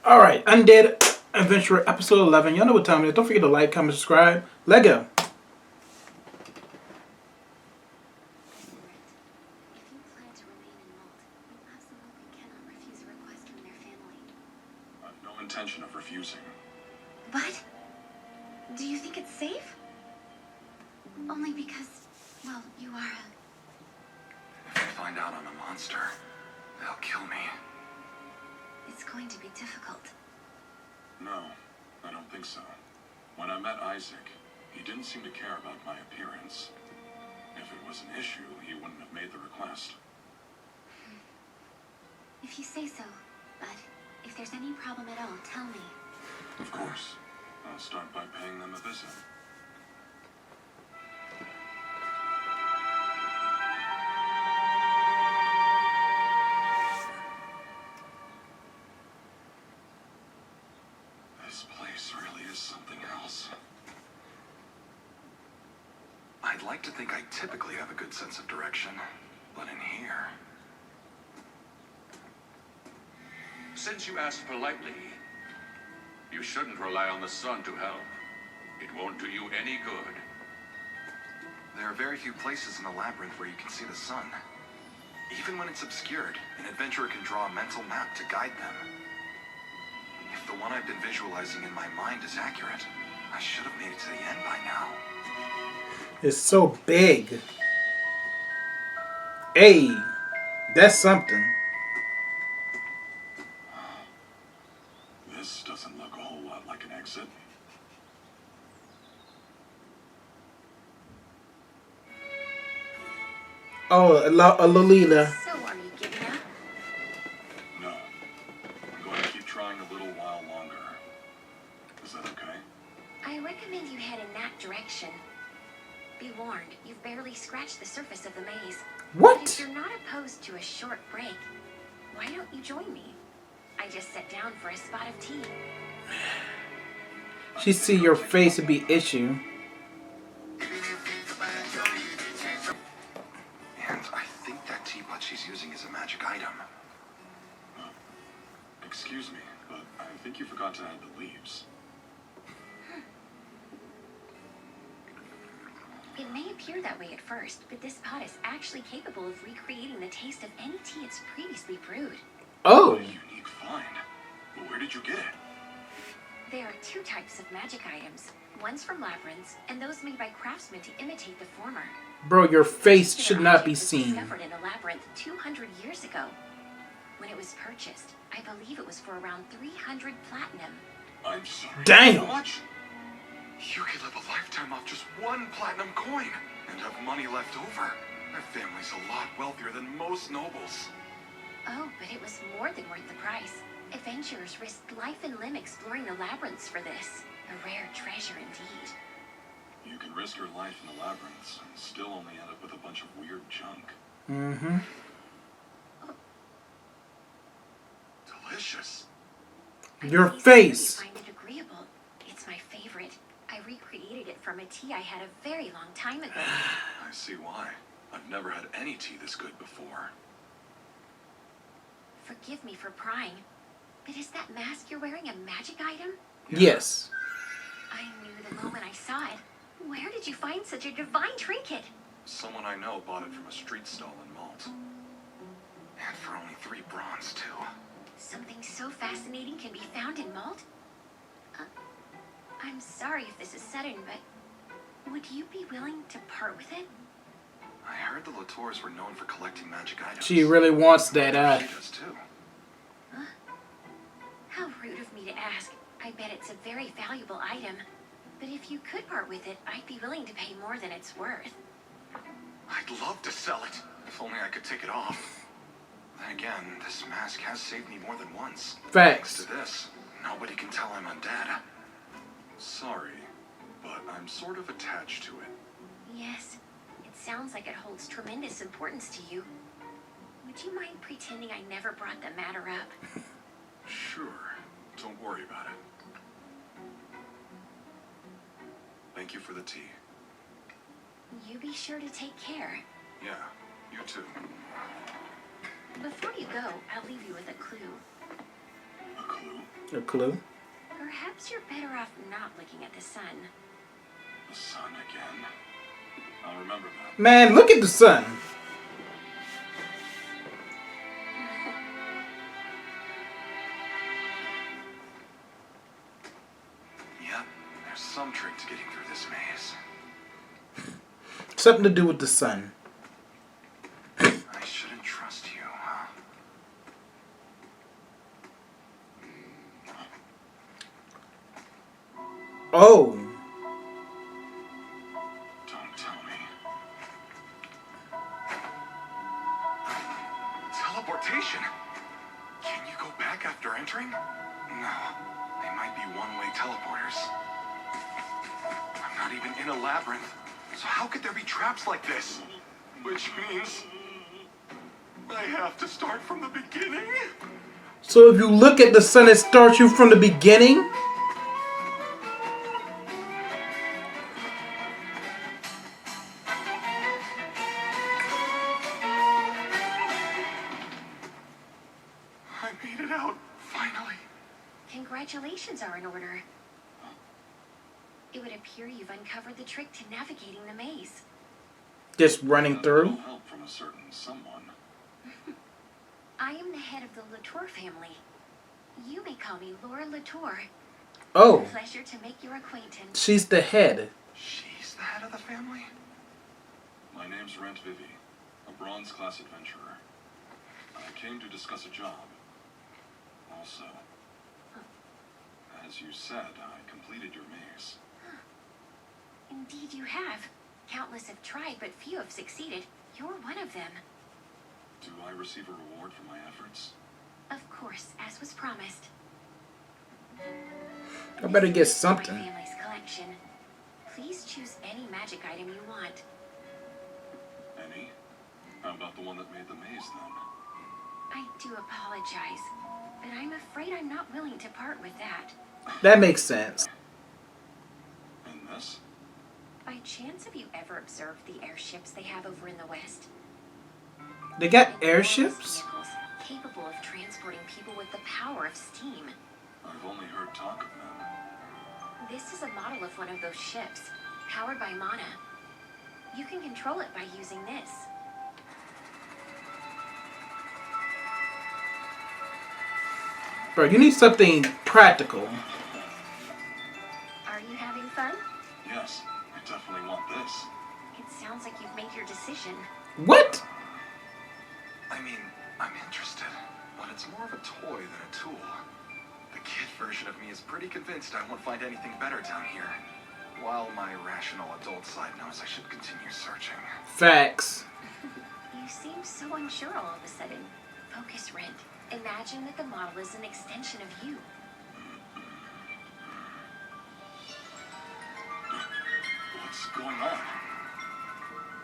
Alright, Undead Adventure Episode 11. Y'all know what time it is. Don't forget to like, comment, subscribe. Lego. I've no intention of refusing. But, do you think it's safe? Only because, well, you are If they find out I'm a monster, they'll kill me. It's going to be difficult. No, I don't think so. When I met Isaac, he didn't seem to care about my appearance. If it was an issue, he wouldn't have made the request. If you say so, but if there's any problem at all, tell me. Of course. I'll start by paying them a visit. This place really is something else. I'd like to think I typically have a good sense of direction, but in here... Since you asked politely, you shouldn't rely on the sun to help. It won't do you any good. There are very few places in the Labyrinth where you can see the sun. Even when it's obscured, an adventurer can draw a mental map to guide them. If the one I've been visualizing in my mind is accurate, I should have made it to the end by now. It's so big. Hey, that's something. This doesn't look a whole lot like an exit. Oh, a Lolita. So are you giving up? No. I'm going to keep trying a little while longer. Is that okay? I recommend you head in that direction. Be warned, you've barely scratched the surface of the maze. But if What? you're not opposed to a short break, why don't you join me? I just sat down for a spot of tea. She see your face would be issue. And I think that teapot she's using is a magic item. Excuse me, but I think you forgot to add the leaves. It may appear that way at first, but this pot is actually capable of recreating the taste of any tea it's previously brewed. Oh. What a unique find. But where did you get it? There are two types of magic items. One's from labyrinths, and those made by craftsmen to imitate the former. Bro, your face This should particular not be object was seen. discovered in a labyrinth 200 years ago. When it was purchased, I believe it was for around 300 platinum. I'm sorry. Damn. How much? You could live a lifetime off just one platinum coin and have money left over. Our family's a lot wealthier than most nobles. Oh, but it was more than worth the price. Adventurers risked life and limb exploring the labyrinths for this. A rare treasure indeed. You can risk your life in the labyrinths and still only end up with a bunch of weird junk. Mm-hmm. Delicious. Your I'm pleased to face. hear you find it agreeable. It's my favorite. I recreated it from a tea I had a very long time ago. I see why. I've never had any tea this good before. Forgive me for prying, but is that mask you're wearing a magic item? Yes. I knew the moment I saw it. Where did you find such a divine trinket? Someone I know bought it from a street stall in Malt. And for only 3 bronze, too. Something so fascinating can be found in Malt? I'm sorry if this is sudden, but would you be willing to part with it? I heard the Latours were known for collecting magic items. She really wants that, She does, too. Huh? How rude of me to ask. I bet it's a very valuable item. But if you could part with it, I'd be willing to pay more than it's worth. I'd love to sell it, if only I could take it off. Then again, this mask has saved me more than once. Facts. Thanks to this, nobody can tell I'm undead. Sorry, but I'm sort of attached to it. Yes, it sounds like it holds tremendous importance to you. Would you mind pretending I never brought the matter up? Sure, don't worry about it. Thank you for the tea. You be sure to take care. Yeah, you too. Before you go, I'll leave you with a clue. A clue? A clue. Perhaps you're better off not looking at the sun. The sun again. I'll remember that. Man, look at the sun. Yep, there's some trick to getting through this maze. Something to do with the sun. I shouldn't trust you, huh? Oh. Don't tell me. Teleportation? Can you go back after entering? No. They might be one-way teleporters. I'm not even in a labyrinth. So how could there be traps like this? Which means I have to start from the beginning? So if you look at the sun, it starts you from the beginning? I made it out, finally. Congratulations are in order. It would appear you've uncovered the trick to navigating the maze. Just running through? Help from a certain someone. I am the head of the Latour family. You may call me Laura Latour. Oh, Pleasure to make your acquaintance. she's the head. She's the head of the family? My name's Rent Vivi, a bronze class adventurer. I came to discuss a job. Also, as you said, I completed your maze. Indeed you have. Countless have tried, but few have succeeded. You're one of them. Do I receive a reward for my efforts? Of course, as was promised. I better get This is my something. family's collection. Please choose any magic item you want. Any? How about the one that made the maze, then? I do apologize, but I'm afraid I'm not willing to part with that. That makes sense. And this? By chance, have you ever observed the airships they have over in the west? They got Enormous airships? vehicles capable of transporting people with the power of steam. I've only heard talk of them. This is a model of one of those ships, powered by mana. You can control it by using this. Bro, you need something practical. Are you having fun? Yes, I definitely want this. It sounds like you've made your decision. What? I mean, I'm interested, but it's more of a toy than a tool. The kid version of me is pretty convinced I won't find anything better down here, while my rational adult side knows I should continue searching. Facts. You seem so unsure all of a sudden. Focus, Rent. Imagine that the model is an extension of you. What's going on?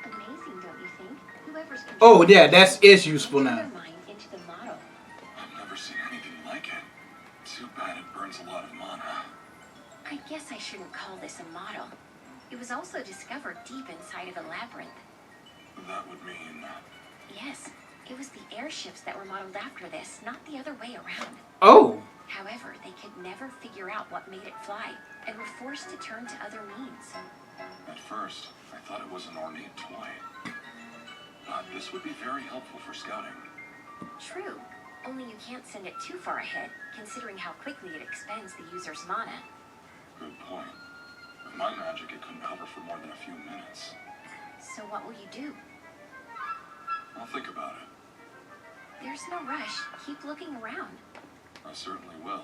Amazing, don't you think? Whoever's Oh, yeah, that is useful now. your mind into the model. I've never seen anything like it. Too bad it burns a lot of mana. I guess I shouldn't call this a model. It was also discovered deep inside of a labyrinth. That would mean... Yes, it was the airships that were modeled after this, not the other way around. Oh. However, they could never figure out what made it fly, and were forced to turn to other means. At first, I thought it was an ornate toy. But this would be very helpful for scouting. True, only you can't send it too far ahead, considering how quickly it expends the user's mana. Good point. With my magic, it couldn't hover for more than a few minutes. So what will you do? I'll think about it. There's no rush. Keep looking around. I certainly will.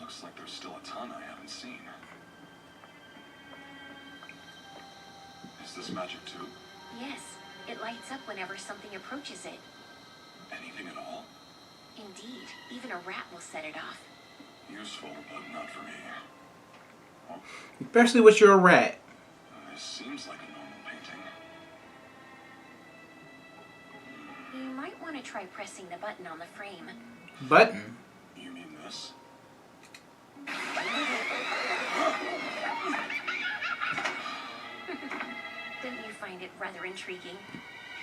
Looks like there's still a ton I haven't seen. Is this magic too? Yes, it lights up whenever something approaches it. Anything at all? Indeed, even a rat will set it off. Useful, but not for me. Oh, Especially with your rat. this seems like a normal painting. You might want to try pressing the button on the frame. Button. You mean this? Don't you find it rather intriguing?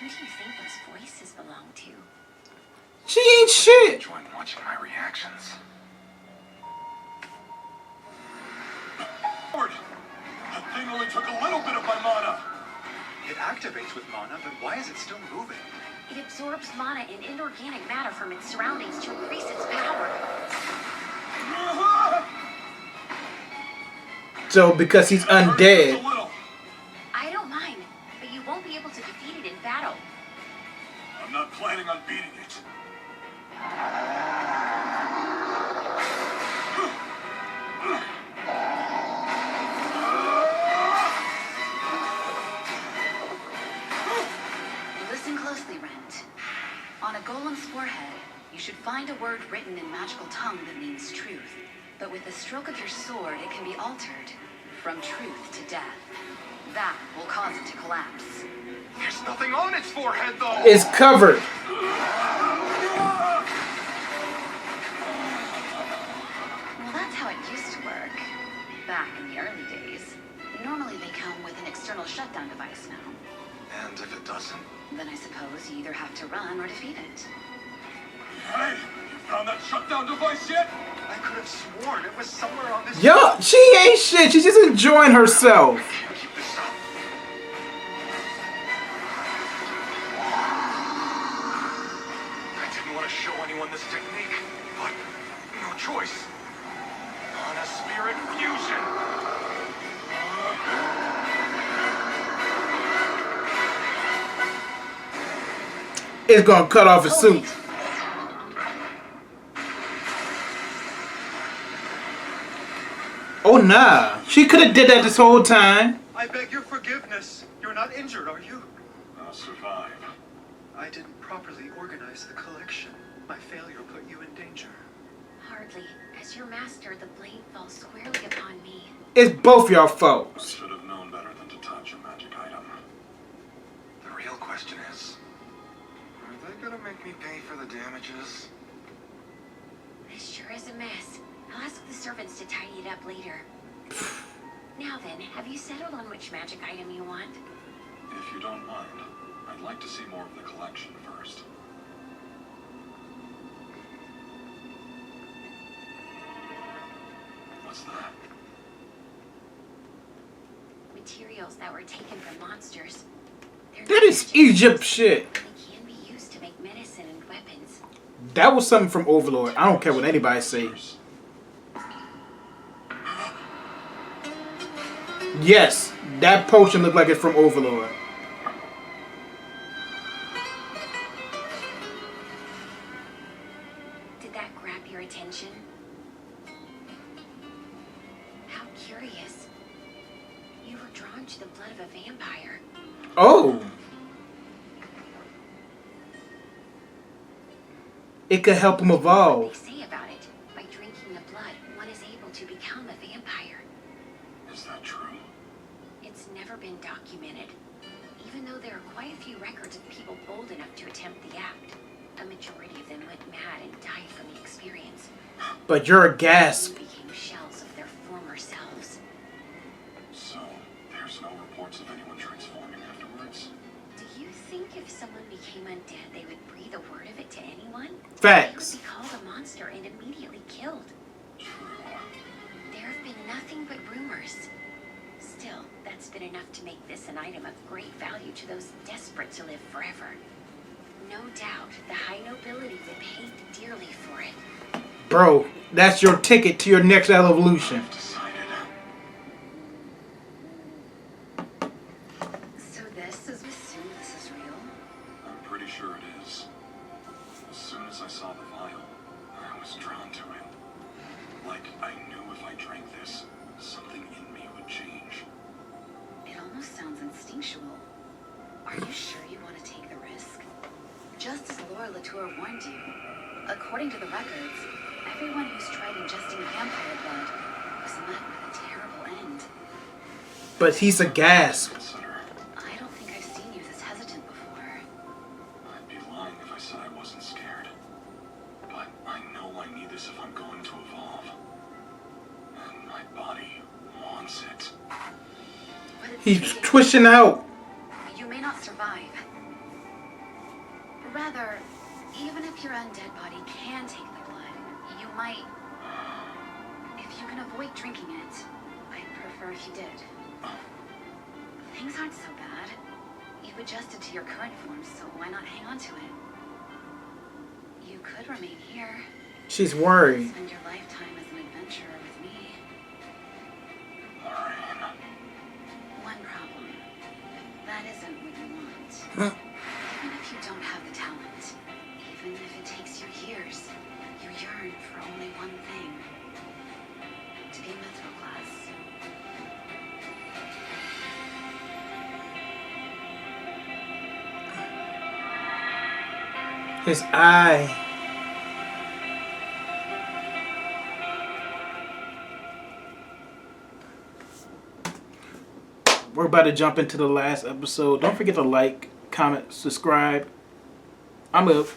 Who do you think those voices belong to? She ain't shit. Enjoying watching my reaction. filled with mana, but why is it still moving? It absorbs mana and inorganic matter from its surroundings to increase its power. So because he's undead. I don't mind, but you won't be able to defeat it in battle. I'm not planning on beating it. Listen closely, Rent. On a golem's forehead, you should find a word written in magical tongue that means truth. But with the stroke of your sword, it can be altered from truth to death. That will cause it to collapse. There's nothing on its forehead, though! It's covered. Well, that's how it used to work. Back in the early days. Normally they come with an external shutdown device now. And if it doesn't? Then I suppose you either have to run or defeat it. Hey, you found that shutdown device yet? I could have sworn it was somewhere on this... Yo, she ain't shit. She's just enjoying herself. I can't keep this up. I didn't want to show anyone this technique, but no choice. Mana Spirit Fusion! It's gonna cut off his suit. Oh nah. She could have did that this whole time. I beg your forgiveness. You're not injured, are you? I'll survive. I didn't properly organize the collection. My failure put you in danger. Hardly. As your master, the blade falls squarely upon me. It's both y'all I faults. should have known better than to touch a magic item. The real question is, are they gonna make me pay for the damages? This sure is a mess. I'll ask the servants to tidy it up later. Now then, have you settled on which magic item you want? If you don't mind, I'd like to see more of the collection first. What's that? Materials that were taken from monsters. They're That not is magic. Egypt shit. They can be used to make medicine and weapons. That was something from Overlord. I don't care what anybody say. Yes, that potion looked like it's from Overlord. Did that grab your attention? How curious. You were drawn to the blood of a vampire. Oh. It could help him They evolve. say about it. By drinking the blood, one is able to become a vampire. Is that true? It's never been documented. Even though there are quite a few records of people bold enough to attempt the act, a majority of them went mad and died from the experience. But you're a gasp. They became shells of their former selves. So, there's no reports of anyone transforming afterwards? Do you think if someone became undead, they would breathe a word of it to anyone? Facts. They would be called a monster and immediately killed. True. There have been nothing but rumors. Still, that's been enough to make this an item of great value to those desperate to live forever. No doubt, the high nobility would pay dearly for it. Bro, that's your ticket to your next evolution. Decided. So this is assume this is real? I'm pretty sure it is. As soon as I saw the vial, I was drawn to it. Like I knew if I drank this, something in me would change. It almost sounds instinctual. Are you sure you want to take the risk? Just as Laura Latour warned you, according to the records, everyone who's tried ingesting vampire blood was met with a terrible end. But he's a gasp. Consider. I don't think I've seen you this hesitant before. I'd be lying if I said I wasn't scared. But I know I need this if I'm going to evolve. And my body wants it. But it's He's taken. twitching out. You may not survive. Rather, even if your undead body can take the blood, you might... If you can avoid drinking it, I'd prefer if you did. Things aren't so bad. You've adjusted to your current form, so why not hang on to it? You could remain here. She's worried. Spend your lifetime as an adventurer with me. Lorraine. One problem. That isn't what you want. Even if you don't have the talent, even if it takes you years, you yearn for only one thing. To be mithril class. His eye. We're about to jump into the last episode. Don't forget to like, comment, subscribe. I'm up.